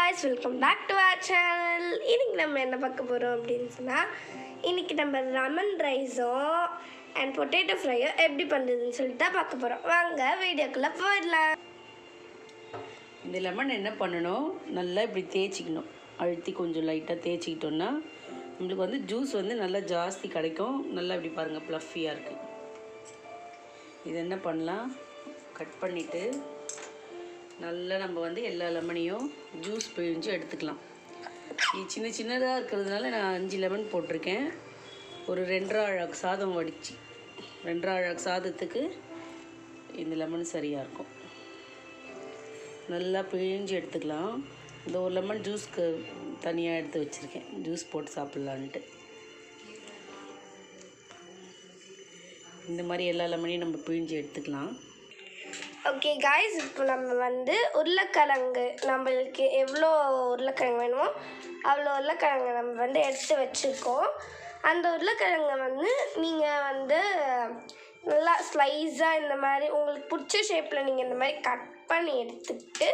guys, welcome back to our channel. இன்னைக்கு நம்ம என்ன பார்க்க போறோம் அப்படினு சொன்னா இன்னைக்கு நம்ம லெமன் ரைஸும் and potato fry-யோ எப்படி பண்றதுன்னு சொல்லிட்டு பார்க்க போறோம். வாங்க வீடியோக்குள்ள போயிடலாம். இந்த லெமன் என்ன பண்ணணும், நல்லா இப்படி தேய்ச்சிக்கணும். அழுத்தி கொஞ்சம் லைட்டாக தேய்ச்சிக்கிட்டோன்னா நம்மளுக்கு வந்து ஜூஸ் வந்து நல்லா ஜாஸ்தி கிடைக்கும். நல்லா இப்படி பாருங்கள், ப்ளஃபியாக இருக்குது. இது என்ன பண்ணலாம், கட் பண்ணிவிட்டு நல்லா நம்ம வந்து எல்லா லெமனையும் ஜூஸ் பிழிஞ்சு எடுத்துக்கலாம். இது சின்ன சின்னதாக இருக்கிறதுனால நான் 5 லெமன் போட்டிருக்கேன். ஒரு 2.5 அழகு சாதம் வடித்து 2.5 அழகு சாதத்துக்கு இந்த லெமன் சரியாக இருக்கும். நல்லா பிழிஞ்சு எடுத்துக்கலாம். இந்த ஒரு லெமன் ஜூஸ்க்கு தனியாக எடுத்து வச்சுருக்கேன், ஜூஸ் போட்டு சாப்பிட்லான்ட்டு. இந்த மாதிரி எல்லா லெமனையும் நம்ம பிழிஞ்சு எடுத்துக்கலாம். ஓகே காய்ஸ், இப்போ நம்ம வந்து உருளைக்கிழங்கு நம்மளுக்கு எவ்வளோ உருளைக்கிழங்கு வேணுமோ அவ்வளோ உருளைக்கிழங்கு நம்ம வந்து எடுத்து வச்சுருக்கோம். அந்த உருளைக்கிழங்கை வந்து நீங்கள் வந்து நல்லா ஸ்லைஸாக இந்த மாதிரி உங்களுக்கு பிடிச்ச ஷேப்பில் நீங்கள் இந்த மாதிரி கட் பண்ணி எடுத்துக்கிட்டு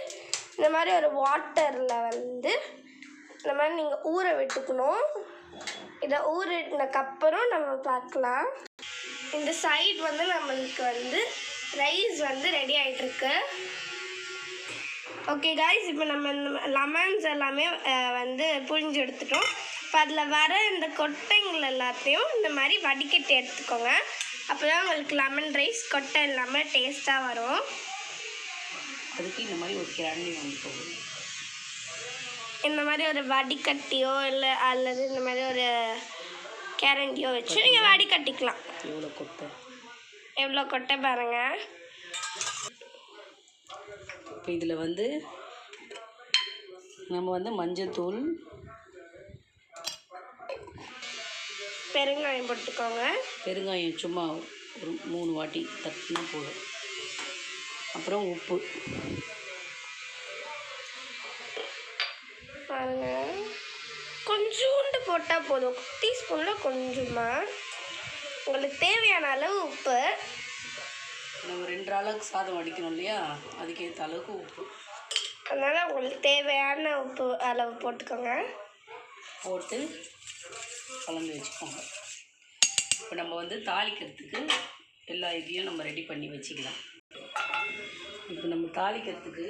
இந்த மாதிரி ஒரு வாட்டரில் வந்து இந்த மாதிரி நீங்கள் ஊற விட்டுக்கணும். இதை ஊறினதுக்கப்புறம் நம்ம பார்க்கலாம். இந்த சைடு வந்து நம்மளுக்கு வந்து ரைஸ் வந்து ரெடி ஆகிட்டுருக்கு. ஓகே காய்ஸ், இப்போ நம்ம இந்த லெமன்ஸ் எல்லாமே வந்து புழிஞ்சு எடுத்துட்டோம். இப்போ அதில் வர இந்த கொட்டைங்கள் எல்லாத்தையும் இந்த மாதிரி வடிகட்டி எடுத்துக்கோங்க. அப்போ தான் உங்களுக்கு லெமன் ரைஸ் கொட்டை இல்லாமல் டேஸ்ட்டாக வரும். அதுக்கு இந்த மாதிரி ஒரு கேண்டி வந்து போகும். இந்த மாதிரி ஒரு வடிகட்டியோ இல்லை அல்லது இந்த மாதிரி ஒரு கேரண்டியோ வச்சு நீங்கள் வடிகட்டிக்கலாம். எவ்வளோ கொட்டை பாருங்க. இப்போ இதில் வந்து நம்ம வந்து மஞ்சத்தூள், பெருங்காயம் போட்டுக்கோங்க. பெருங்காயம் சும்மா ஒரு 3 வாட்டி தட்டினா போதும். அப்புறம் உப்பு பாருங்க, கொஞ்சோண்டு போட்டால் போதும். டீஸ்பூனில் கொஞ்சமாக உங்களுக்கு தேவையான அளவு உப்பு. நம்ம 2 அளவுக்கு சாதம் வடிக்கணும் இல்லையா, அதுக்கேற்ற அளவுக்கு உப்பு. அதனால் உங்களுக்கு தேவையான உப்பு அளவு போட்டுக்கோங்க. போட்டு கலந்து வச்சுக்கோங்க. இப்போ நம்ம வந்து தாளிக்கிறதுக்கு எல்லா இதையும் நம்ம ரெடி பண்ணி வச்சுக்கலாம். இப்போ நம்ம தாளிக்கிறதுக்கு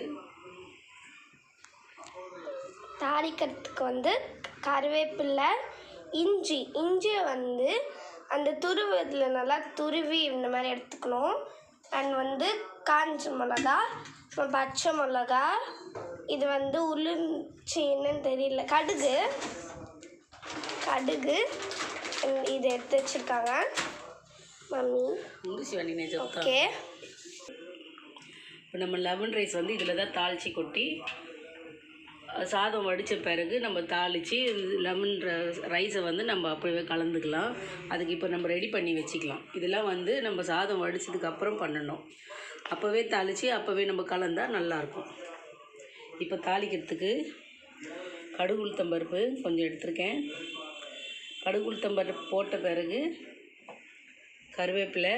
வந்து கருவேப்பிலை, இஞ்சியை வந்து அந்த துருவத்தில் நல்லா துருவி இந்த மாதிரி எடுத்துக்கணும். அண்ட் வந்து காஞ்ச மிளகா, பச்சை மிளகா, இது வந்து என்னன்னு தெரியல, கடுகு இது எடுத்து வச்சுருக்காங்க மம்மி. ஓகே, இப்போ நம்ம லெமன் ரைஸ் வந்து இதில் தான் தாளித்து கொட்டி சாதம் வடித்த பிறகு நம்ம தாளித்து லெமன் ரைஸை வந்து நம்ம அப்போவே கலந்துக்கலாம். அதுக்கு இப்போ நம்ம ரெடி பண்ணி வச்சுக்கலாம். இதெல்லாம் வந்து நம்ம சாதம் வடித்ததுக்கப்புறம் பண்ணணும். அப்போவே தாளித்து அப்போவே நம்ம கலந்தால் நல்லாயிருக்கும். இப்போ தாளிக்கிறதுக்கு கடுகு உளுத்தம்பருப்பு கொஞ்சம் எடுத்திருக்கேன். கடுகு உளுத்தம்பருப்பு போட்ட பிறகு கருவேப்பிலை,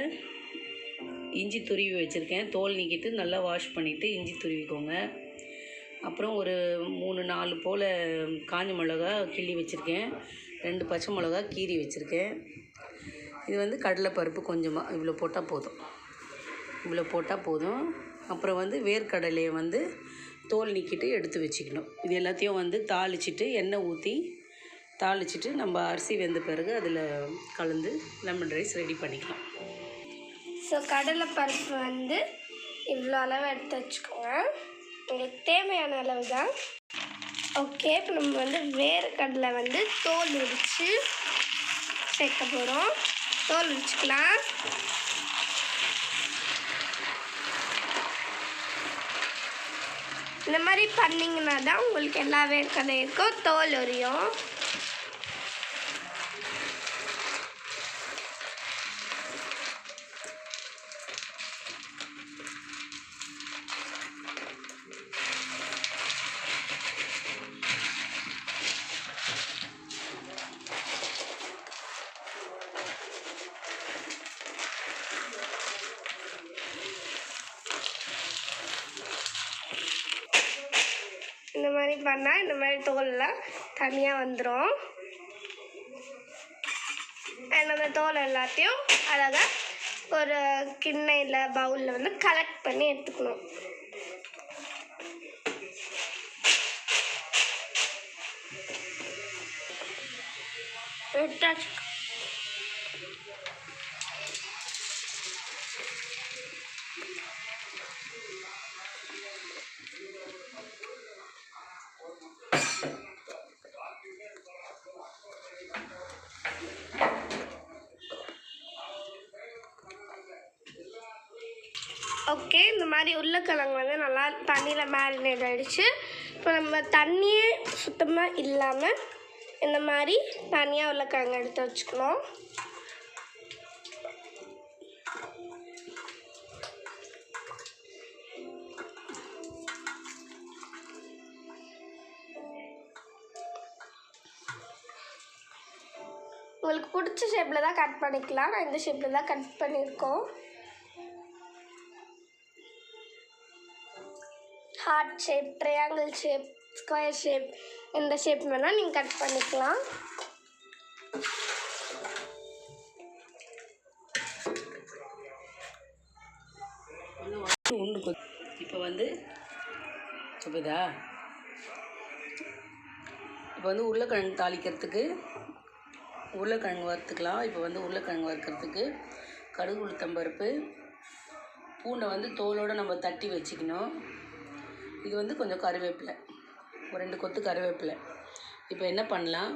இஞ்சி துருவி வச்சுருக்கேன். தோல் நீக்கிட்டு நல்லா வாஷ் பண்ணிவிட்டு இஞ்சி துருவிக்கோங்க. அப்புறம் ஒரு 3-4 போல் காஞ்ச மிளகா கிள்ளி வச்சுருக்கேன். 2 பச்சை மிளகா கீறி வச்சுருக்கேன். இது வந்து கடலைப்பருப்பு கொஞ்சமாக இவ்வளோ போட்டால் போதும். அப்புறம் வந்து வேர்க்கடலையை வந்து தோல் நீக்கிட்டு எடுத்து வச்சுக்கணும். இது எல்லாத்தையும் வந்து தாளிச்சிட்டு எண்ணெய் ஊற்றி தாளிச்சிட்டு நம்ம அரிசி வெந்த பிறகு அதில் கலந்து லெமன் ரைஸ் ரெடி பண்ணிக்கலாம். ஸோ கடலைப்பருப்பு வந்து இவ்வளோ அளவு எடுத்து வச்சுக்கோங்க, உங்களுக்கு தேவையான அளவு தான். ஓகே, இப்போ நம்ம வந்து வேர்க்கடலை வந்து தோல் உரித்து சேர்க்க போகிறோம். தோல் உரிச்சிக்கலாம். இந்த மாதிரி பண்ணிங்கன்னா தான் உங்களுக்கு எல்லா வேர்க்கடலைக்கும் தோல் உரியும். இந்த மாதிரி பண்ணி பண்ணால் இந்த மாதிரி தோலெல்லாம் தனியாக வந்துடும். அந்த தோல் எல்லாத்தையும் அழகாக ஒரு கிண்ணையில் பவுலில் வந்து கலெக்ட் பண்ணி எடுத்துக்கணும். எடுத்தாச்சு. ஓகே, இந்த மாதிரி உருளைக்கிழங்கு வந்து நல்லா தண்ணியில் மேரினேட் ஆகிடுச்சு. இப்போ நம்ம தண்ணியே சுத்தமாக இல்லாமல் இந்த மாதிரி தனியாக உருளைக்கிழங்கு எடுத்து வச்சுக்கணும். உங்களுக்கு பிடிச்ச ஷேப்பில் தான் கட் பண்ணிக்கலாம். நான் இந்த ஷேப்பில் தான் கட் பண்ணியிருக்கோம். Heart shape, triangle shape, square shape, இந்த ஷேப் வேணால் நீங்கள் கட் பண்ணிக்கலாம். இப்போ வந்து சொல்லுதா, இப்போ வந்து உருளைக்கிழங்கு தாளிக்கிறதுக்கு உருளைக்கிழங்கு வறுத்துக்கலாம். இப்போ வந்து உருளைக்கிழங்கு வறுக்கிறதுக்கு கடுகு, உளுத்தம்பருப்பு, பூண்டை வந்து தோலோடு நம்ம தட்டி வச்சுக்கணும். இது வந்து கொஞ்சம் கருவேப்பிலை, ஒரு 2 கொத்து கருவேப்பிலை. இப்போ என்ன பண்ணலாம்,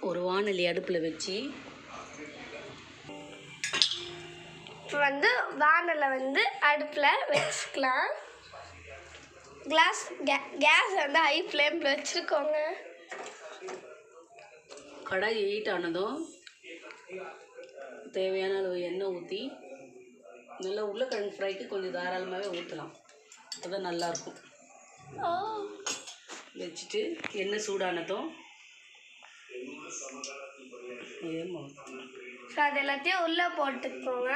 ஒரு வாணலி அடுப்பில் வச்சு இப்போ வந்து வானலை வந்து அடுப்பில் வச்சுக்கலாம். கேஸ் வந்து ஹை ஃப்ளேமில் வச்சுருக்கோங்க. கடாய் ஹீட் ஆனதும் தேவையான அளவு எண்ணெய் ஊற்றி நல்லா உருளைக்கிழங்கு ஃப்ரைக்கு கொஞ்சம் தாராளமாகவே ஊற்றலாம். அதுதான் நல்லாயிருக்கும். வச்சுட்டு எண்ணெய் சூடானதும் அது எல்லாத்தையும் உள்ளே போட்டுக்கோங்க.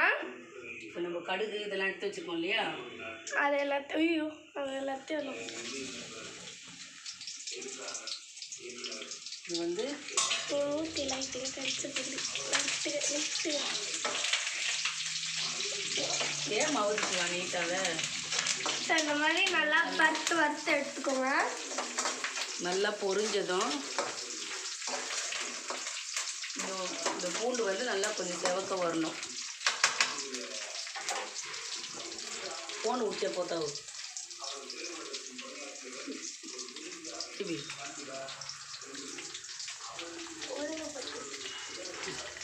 இப்போ நம்ம கடுகு இதெல்லாம் எடுத்து வச்சுருக்கோம் இல்லையா, அது எல்லாத்தையும் இது வந்து ஊற்றி லைட்டுங்க கடிச்சு ஏன் மவுத்துக்கலாம் நீட்டாக. இந்த மாதிரி நல்லா வறுத்து எடுத்துக்கோங்க. நல்லா பொரிஞ்சதும் இந்த பூண்டு வந்து நல்லா கொஞ்சம் செவக்க வரணும். ஃபோன் ஊற்றிய போத்தா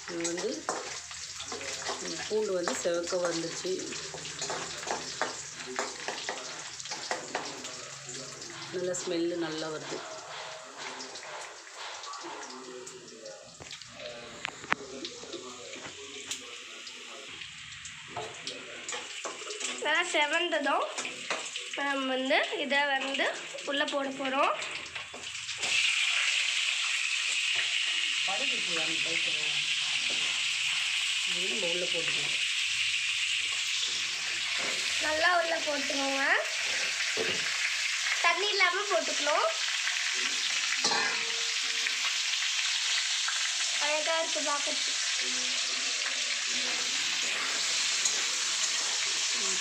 இது வந்து பூண்டு வந்து செவக்க வந்துச்சு. நல்ல ஸ்மெல்லு நல்லா வருது. நல்லா செவந்ததும் இப்போ நம்ம வந்து இதை வந்து உள்ளே போட போகிறோம். உள்ளே போட்டுக்கலாம். நல்லா உள்ளே போட்டுக்கோங்க. தண்ணி இல்லாமல் போட்டுக்கணும். அழகாக இருக்குது பார்க்கறதுக்கு.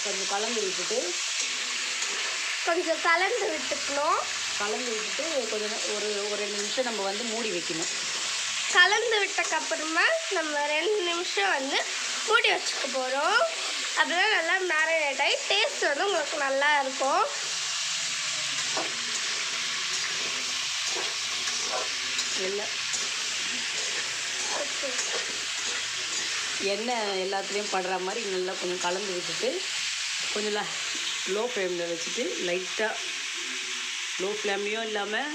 கொஞ்சம் கலந்து விட்டுட்டு கொஞ்சம் ஒரு 2 நிமிஷம் நம்ம வந்து மூடி வைக்கணும். கலந்து விட்டக்கப்புறமா நம்ம 2 நிமிஷம் வந்து மூடி வச்சுக்க போகிறோம். அப்படிதான் நல்லா மேரினேட் ஆகி டேஸ்ட் வந்து உங்களுக்கு நல்லா இருக்கும். எண்ணெய் எல்லாத்துலேயும் படுற மாதிரி நல்லா கொஞ்சம் கலந்து விட்டுட்டு கொஞ்சம் லோ ஃப்ளேமில் வச்சுட்டு லைட்டாக லோ ஃப்ளேம்லேயும் இல்லாமல்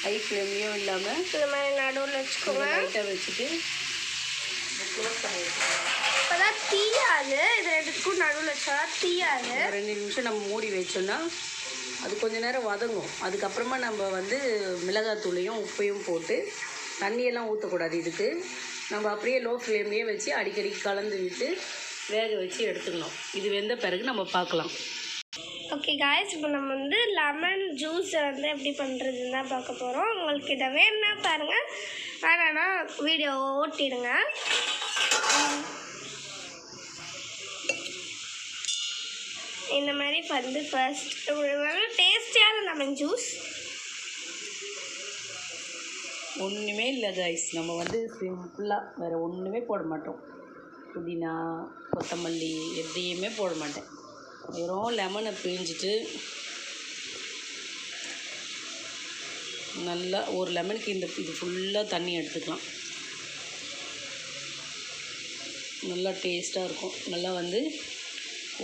ஹை ஃப்ளேம்லேயும் இல்லாமல் இந்த மாதிரி நடுவில் வச்சுக்கோங்க. லைட்டாக வச்சுட்டு க்ளோஸ் பண்ணி வச்சுக்கோங்க. இப்போ தான் தீயாது. இது 2க்கும் நடுவில் வச்சா தீயாது. 2 நிமிஷம் நம்ம மூடி வச்சோன்னா அது கொஞ்சம் நேரம் வதங்கும். அதுக்கப்புறமா நம்ம வந்து மிளகாத்தூளையும் உப்பையும் போட்டு தண்ணியெல்லாம் ஊற்றக்கூடாது. இதுக்கு நம்ம அப்படியே லோ ஃப்ளேம்லேயே வச்சு அடிக்கடி கலந்து விட்டு வேக வச்சு எடுத்துக்கணும். இது வெந்த பிறகு நம்ம பார்க்கலாம். ஓகே காய்ஸ், இப்போ நம்ம வந்து லெமன் ஜூஸ் வந்து எப்படி பண்ணுறதுன்னு தான் பார்க்க போகிறோம். உங்களுக்கு இதை வேணுன்னா பாருங்கள், வேணான்னா வீடியோ ஓட்டிடுங்க. இந்த மாதிரி வந்து ஃபர்ஸ்ட் டேஸ்டியான லெமன் ஜூஸ். ஒன்றுமே இல்லை கைஸ், நம்ம வந்து சிம்பிளாக வேறு ஒன்றுமே போட மாட்டோம். புதினா, கொத்தமல்லி எதையுமே போட மாட்டேன். வெறும் லெமனை பிழிஞ்சிட்டு நல்லா ஒரு லெமனுக்கு இது ஃபுல்லாக தண்ணி எடுத்துக்கலாம். நல்லா டேஸ்ட்டாக இருக்கும். நல்லா வந்து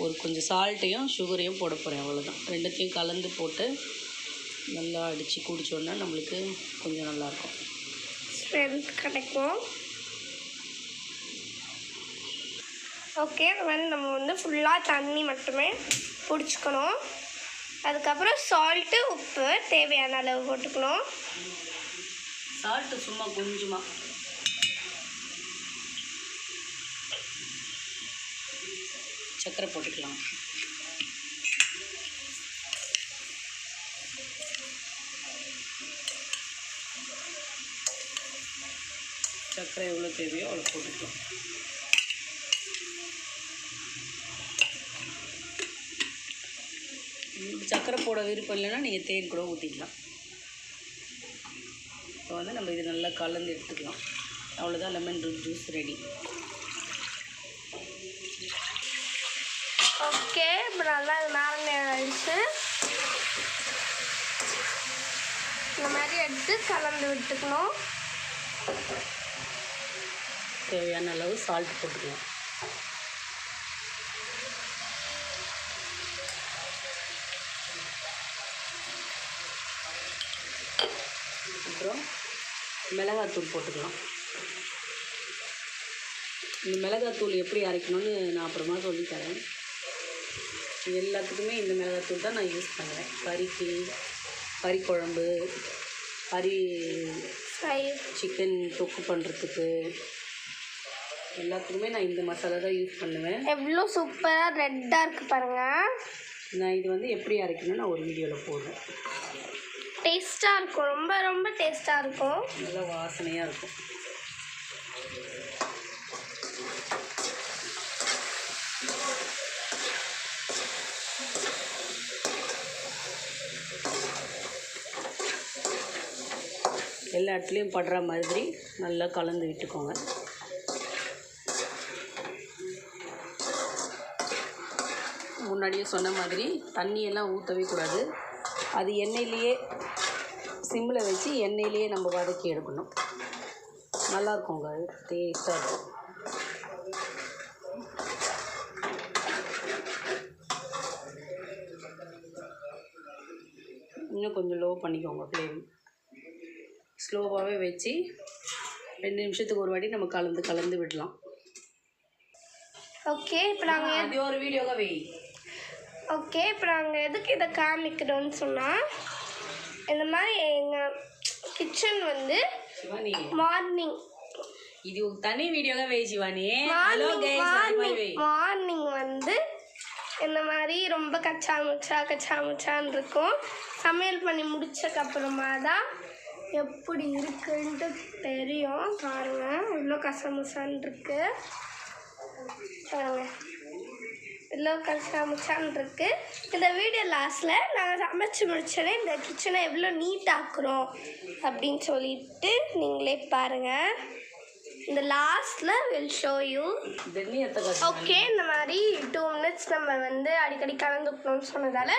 ஒரு கொஞ்சம் சால்ட்டையும் சுகரையும் போட போகிறேன், அவ்வளோதான். ரெண்டுத்தையும் கலந்து போட்டு நல்லா அடித்து குடித்தோன்னா நம்மளுக்கு கொஞ்சம் நல்லாயிருக்கும், ஸ்ட்ரென்த் கிடைக்கும். ஓகே, அது மாதிரி நம்ம வந்து ஃபுல்லாக தண்ணி மட்டுமே பிடிச்சிக்கணும். அதுக்கப்புறம் சால்ட்டு, உப்பு தேவையான அளவு போட்டுக்கணும். சால்ட்டு சும்மா கொஞ்சமாக, சர்க்கரை போட்டுக்கலாம். சர்க்கரை எவ்வளோ தேவையோ அவ்வளோ போட்டுக்கலாம். சர்க்கரை போட விருப்பம் இல்லைன்னா நீங்கள் தேன் கூட ஊற்றிக்கலாம். இப்போ வந்து நம்ம இது நல்லா கலந்து எடுத்துக்கலாம். அவ்வளோதான், லெமன் ஜூஸ் ரெடி. ஓகே, இப்போ நல்லா நேரம் ஆயிடுச்சு. இந்த மாதிரி எடுத்து கலந்து விட்டுக்கணும். தேவையான அளவு சால்ட் போட்டுக்கலாம். அப்புறம் மிளகாத்தூள் போட்டுக்கலாம். இந்த மிளகாத்தூள் எப்படி அரைக்கணும்னு நான் அப்புறமா சொல்லித்தரேன். இது எல்லாத்துக்குமே இந்த மிளகாத்தூள் தான் நான் யூஸ் பண்ணுவேன். கறிக்கு, கறி குழம்பு, கறி ஃப்ரை, சிக்கன் தொக்கு பண்ணுறதுக்கு எல்லாத்துக்குமே நான் இந்த மசாலா தான் யூஸ் பண்ணுவேன். எவ்வளோ சூப்பராக ரெட்டாக இருக்குது பாருங்கள். நான் இது வந்து எப்படி அரைக்கணும்னு நான் ஒரு வீடியோவில் போடுறேன். டேஸ்ட்டாக இருக்கும், ரொம்ப ரொம்ப டேஸ்ட்டாக இருக்கும். நல்லா வாசனையாக இருக்கும். எல்லா இடத்துலையும் படுற மாதிரி நல்லா கலந்து விட்டுக்கோங்க. முன்னாடியே சொன்ன மாதிரி தண்ணியெல்லாம் ஊற்றவே கூடாது. அது எண்ணெயிலேயே சிம்மில் வச்சு எண்ணெயிலேயே நம்ம வதக்கி எடுக்கணும். நல்லாயிருக்குங்க, டேஸ்ட்டாக இருக்கும். இன்னும் கொஞ்சம் லோ பண்ணிக்கோங்க ஃப்ளேம். ஸ்லோவாகவே வச்சு 2 நிமிஷத்துக்கு ஒரு வாட்டி நம்ம கலந்து விடலாம். ஓகே, இப்போ நாங்கள் அது ஒரு வீடியோவாக ஓகே இப்போ நாங்கள் எதுக்கு இதை காமிக்கிறோன்னு சொன்னால், இந்த மாதிரி எங்கள் கிச்சன் வந்து சிவானி மார்னிங், இது ஒரு தனி வீடியோவாக சிவானி. மார்னிங் வந்து இந்த மாதிரி ரொம்ப கச்சா முச்சான்னு இருக்கும். சமையல் பண்ணி முடிச்சக்கப்புறமா தான் எப்படி இருக்குன்ட்டு தெரியும். பாருங்கள், இவ்வளோ கசமுசான்னு இருக்கு பாருங்கள், இவ்வளோ கசமுச்சான்னு இருக்கு. இந்த வீடியோ லாஸ்ட்டில் நாங்கள் சமைச்சு முடிச்சோடனே இந்த கிச்சனை எவ்வளோ நீட்டாக்குறோம் அப்படின்னு சொல்லிட்டு நீங்களே பாருங்கள். இந்த லாஸ்ட்டில் வில் ஷோ யூ. ஓகே, இந்த மாதிரி 2 minutes நம்ம வந்து அடிக்கடி கலந்துக்கணும்னு சொன்னதால்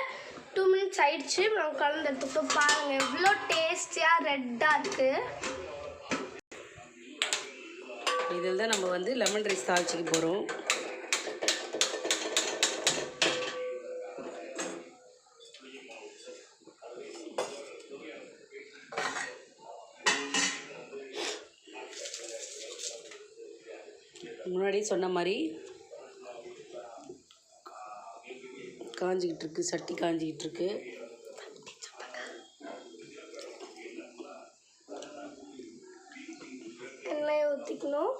2 minutes ஆயிடுச்சு. நம்ம கலந்து எடுத்துக்கிட்டோம். பாருங்கள் எவ்வளோ டேஸ்டியாக ரெட்டாக இருக்குது. இதில் தான் நம்ம வந்து லெமன் ரைஸ் தாளிச்சிக்க போகிறோம். முன்னாடி சொன்ன மாதிரி காஞ்சிக்கிட்டு இருக்கு, சட்டி காஞ்சிக்கிட்டு இருக்கு. எண்ணெய் ஊற்றிக்கணும்.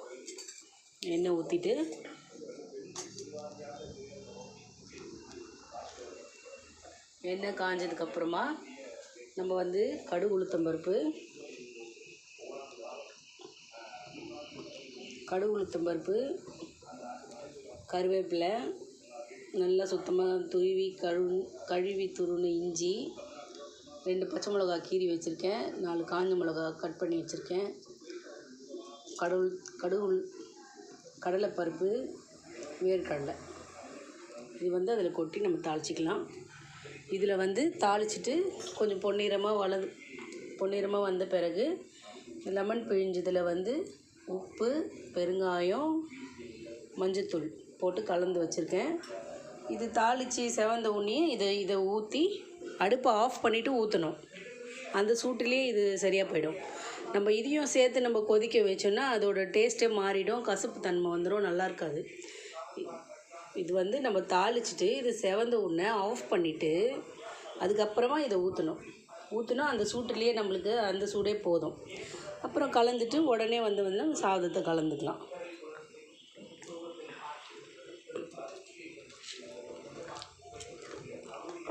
எண்ணெய் ஊற்றிட்டு எண்ணெய் காஞ்சதுக்கப்புறமா நம்ம வந்து கடுகு உளுத்தம்பருப்பு கருவேப்பிலை நல்லா சுத்தமாக கழுவி துருவின இஞ்சி, 2 பச்சை மிளகா கீறி வச்சுருக்கேன், 4 காஞ்ச மிளகா கட் பண்ணி வச்சுருக்கேன், கடலைப்பருப்பு, வேர்க்கடலை இது வந்து அதில் கொட்டி நம்ம தாளிச்சிக்கலாம். இதில் வந்து தாளிச்சிட்டு கொஞ்சம் பொன்னிறமாக வந்த பிறகு லெமன் பிழிஞ்சதில் வந்து உப்பு, பெருங்காயம், மஞ்சத்தூள் போட்டு கலந்து வச்சுருக்கேன். இது தாளித்து செவந்த உடனே இதை ஊற்றி அடுப்பை ஆஃப் பண்ணிவிட்டு ஊற்றணும். அந்த சூட்டிலே இது சரியாக போயிடும். நம்ம இதையும் சேர்த்து நம்ம கொதிக்க வச்சோன்னா அதோட டேஸ்ட்டே மாறிடும், கசப்பு தன்மை வந்துடும், நல்லா இருக்காது. இது வந்து நம்ம தாளிச்சிட்டு இது செவந்த உடனே ஆஃப் பண்ணிவிட்டு அதுக்கப்புறமா இதை ஊற்றினா அந்த சூட்டிலேயே நம்மளுக்கு அந்த சூடே போதும். அப்புறம் கலந்துட்டு உடனே வந்து சாதத்தை கலந்துக்கலாம்.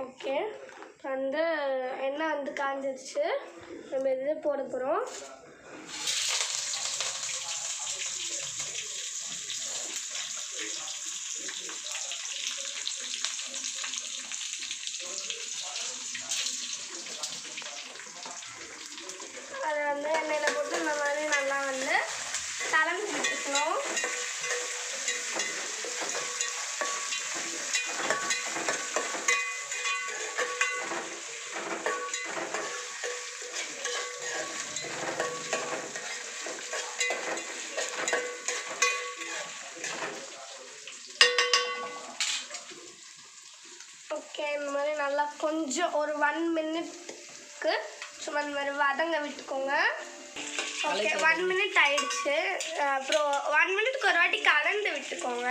ஓகே, வந்து எண்ணெய் வந்து காஞ்சிருச்சு. நம்ம இது போட போகிறோம். அதை வந்து எண்ணெயில் போட்டு இந்த மாதிரி நல்லா வந்து கலந்து விட்டுக்கணும். ஓகே, இந்த மாதிரி நல்லா கொஞ்சம் ஒரு 1 மினிட்க்கு சும்மா இந்த மாதிரி வதங்க விட்டுக்கோங்க. ஓகே, 1 மினிட் ஆயிடுச்சு. அப்புறம் 1 மினிட்க்கு ஒரு வாட்டி கலந்து விட்டுக்கோங்க.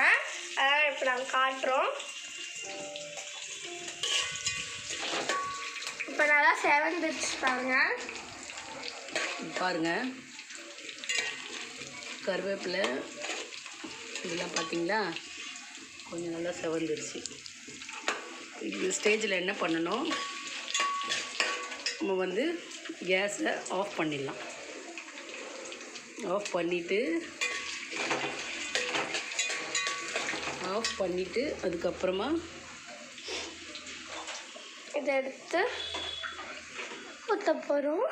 அதான் இப்போ நாங்கள் காட்டுறோம். இப்போ நல்லா செவந்துச்சு பாருங்கள். கருவேப்பிலை இதெல்லாம் பார்த்தீங்களா, கொஞ்சம் நல்லா செவந்துருச்சு. இந்த ஸ்டேஜில் என்ன பண்ணணும், நம்ம வந்து கேஸை ஆஃப் பண்ணிடலாம். ஆஃப் பண்ணிவிட்டு அதுக்கப்புறமா இதை எடுத்து ஊற்ற போகிறோம்.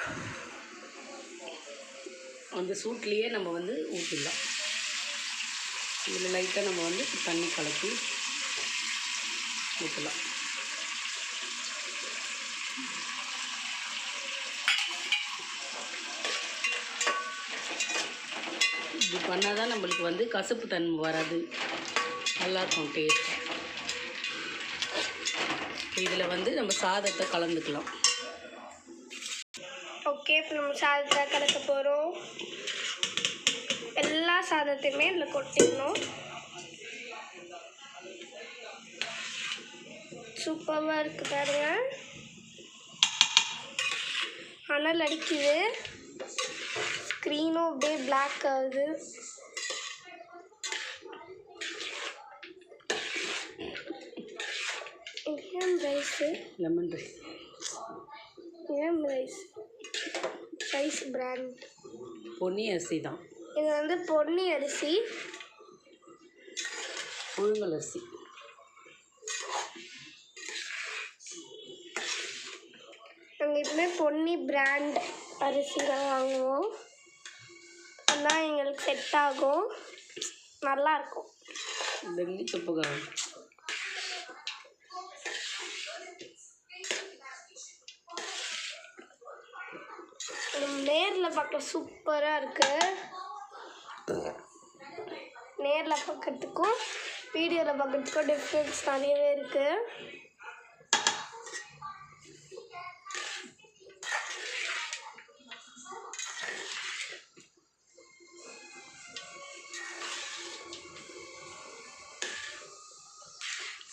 அந்த சூட்லேயே நம்ம வந்து ஊற்றிடலாம். இதில் லைட்டாக நம்ம வந்து தண்ணி கலக்கி ஊற்றலாம். இப்படி பண்ணால் தான் நம்மளுக்கு வந்து கசப்பு தன்மை வராது, நல்லாயிருக்கும் டேஸ்ட். இதில் வந்து நம்ம சாதத்தை கலந்துக்கலாம். ஓகே, இப்போ நம்ம சாதத்தை கலக்க போகிறோம். எல்லா சாதத்தையுமே இதில் கொட்டிடணும். சூப்பராக இருக்குது பாருங்க. அனல் அடிக்குது, ஸ்க்ரீனும் அப்படியே பிளாக் ஆகுது. லெமன் ரைஸ் பிராண்ட் பொன்னி அரிசி தான். இது வந்து பொன்னி அரிசி, புழுங்கல் அரிசி. நாங்கள் எப்பவுமே பொன்னி பிராண்ட் அரிசி தான் வாங்குவோம். அதான் எங்களுக்கு செட் ஆகும், நல்லாயிருக்கும். டெல்லி தொப்புக்காரம். நேரில் பார்க்க சூப்பராக இருக்குது. நேரில் பார்க்கறதுக்கும் வீடியோவில் பார்க்கறதுக்கும் டிஃப்ரென்ஸ் நிறையவே இருக்குது.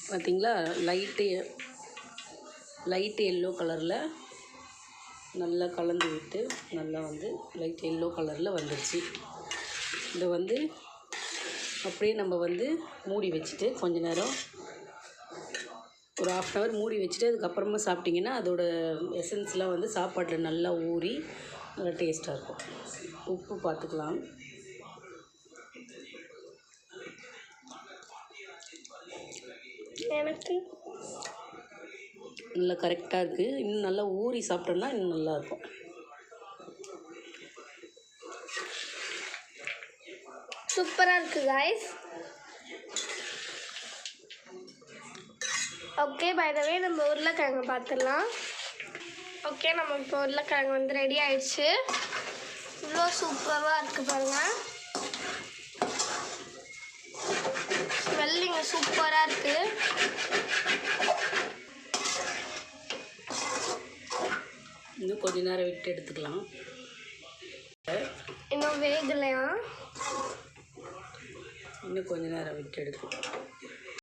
பார்த்திங்களா, லைட்டு எல்லோ கலரில் நல்லா கலந்து விட்டு நல்லா வந்து லைட் எல்லோ கலரில் வந்துடுச்சு. இதை வந்து அப்படியே நம்ம வந்து மூடி வச்சுட்டு கொஞ்ச நேரம் ஒரு 1/2 hour மூடி வச்சுட்டு அதுக்கப்புறமா சாப்பிட்டிங்கன்னா அதோட எசன்ஸ்லாம் வந்து சாப்பாட்டில் நல்லா ஊறி நல்லா டேஸ்ட்டாக இருக்கும். உப்பு பார்த்துக்கலாம். எனக்கு நல்லா கரெக்டாக இருக்குது. இன்னும் நல்லா ஊறி சாப்பிட்டோம்னா இன்னும் நல்லாயிருக்கும். சூப்பராக இருக்குது guys. ஓகே, பை த வே நம்ம உருளைக்கிழங்கு பார்த்துடலாம். ஓகே, நம்ம இப்போ உருளைக்கிழங்கு வந்து ரெடி ஆயிடுச்சு. இவ்வளோ சூப்பராக இருக்குது பாருங்கள். ஸ்மெல்லிங்க சூப்பராக இருக்குது. இன்னும் கொஞ்ச நேரம் விட்டு எடுத்துக்கலாம். இன்னும் வேகலையா? இன்னும் கொஞ்ச நேரம் விட்டு எடுத்துக்கலாம்.